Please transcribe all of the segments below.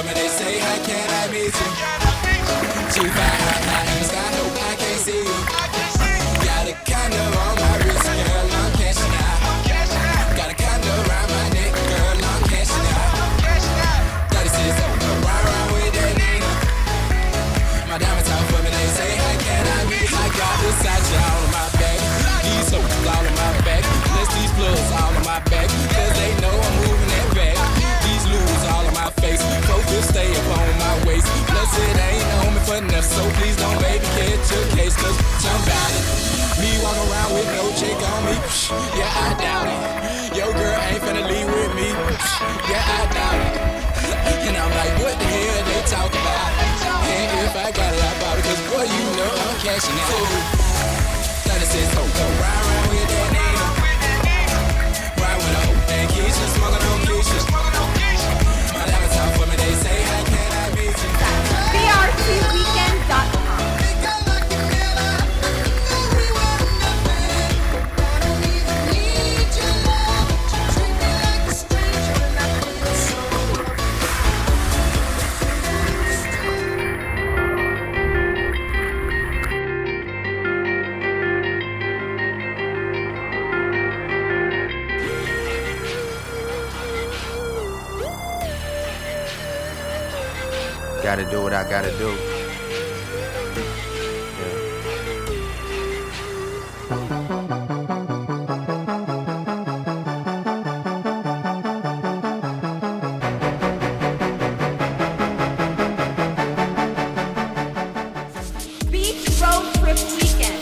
for me, they say, how can I meet you? Too far high in the sky, no, I can't see you. Got a condo on my wrist, girl, I'm cashing out. Got a condo around my neck, girl, I'm cashing out. 36 around with that nigga. My diamonds talk for me, they say, how can I meet you? I got this side all on my back. These hoes all on my back. Plus these plugs all on my back. Cause they know I'm moving that back. These lures all on my face. Focus stay up on my waist. Plus it ain't on me for enough. So please don't baby catch your case. Cause jump out it. Me walk around with no chick on me. Yeah, I doubt it. Your girl ain't finna leave with me. Yeah, I doubt it. And I'm like, what the hell they talk about? And if I got it, I bought it. Cause boy, you know I'm cashing out. 36 ho, go round with that nigga. Ride with a hoe and Keisha, smoking on Keisha. My diamonds talk for me, they say, how can I meet you? BRCweekend.com. Gotta do what I gotta do. Beach road trip weekend.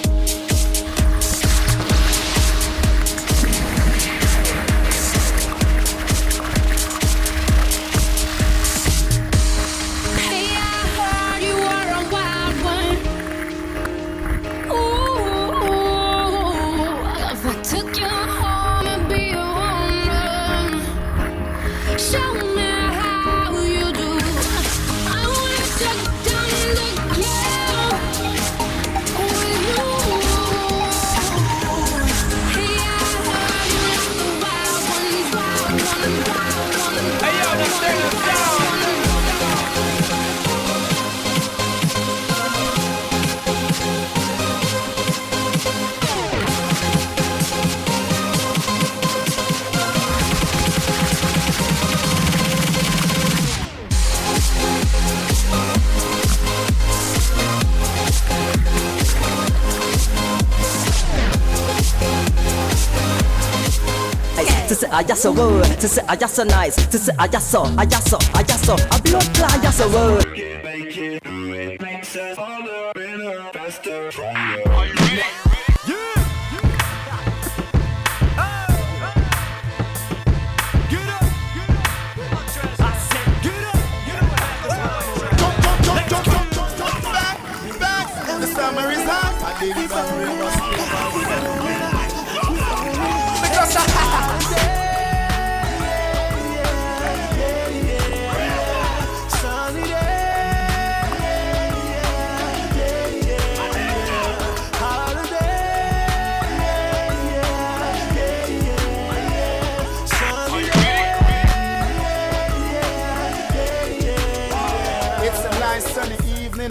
I just a word, to say I just so nice, to say I just so, a blood clot just a word. Make it, do it, makes us harder, better, faster, stronger. Are you ready?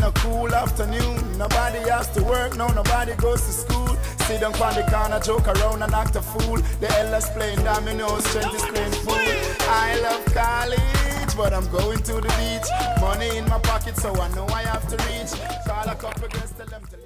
A cool afternoon, nobody has to work, no, nobody goes to school. Sit down on the corner, joke around and act a fool. The elders playing dominoes, strength is playing pool. I love college, but I'm going to the beach. Money in my pocket, so I know I have to reach. Call a couple girls, tell them to